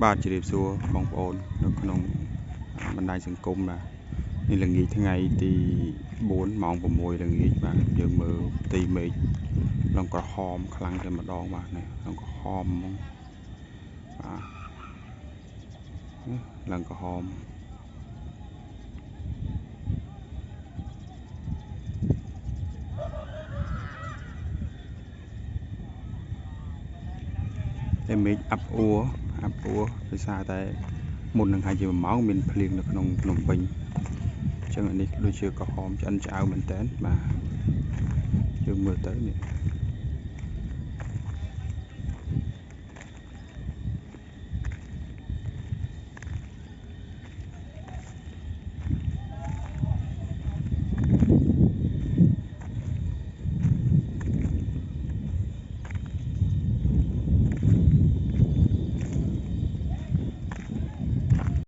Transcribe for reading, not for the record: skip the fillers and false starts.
បាទជ្រាបសួរបងប្អូននៅក្នុងបណ្ដាញសង្គមបាទនេះល្ងាចថ្ងៃទី4ម៉ោង6ល្ងាចបាទយើងមើលផ្ទៃមេឃឡើងក្រហមខ្លាំងតែម្ដងបាទនេះឡើងក្រហមហ្មងបាទឡើងក្រហមតែមេឃអាប់អួរដោយសារតែមុននឹងហើយជា1ម៉ោងមានភ្លៀងនៅក្នុងភ្នំពេញអញ្ចឹងនេះដូចជាក្រហមឆ្អិនឆ្អៅមែនតើបាទយើងមើលទៅនេះ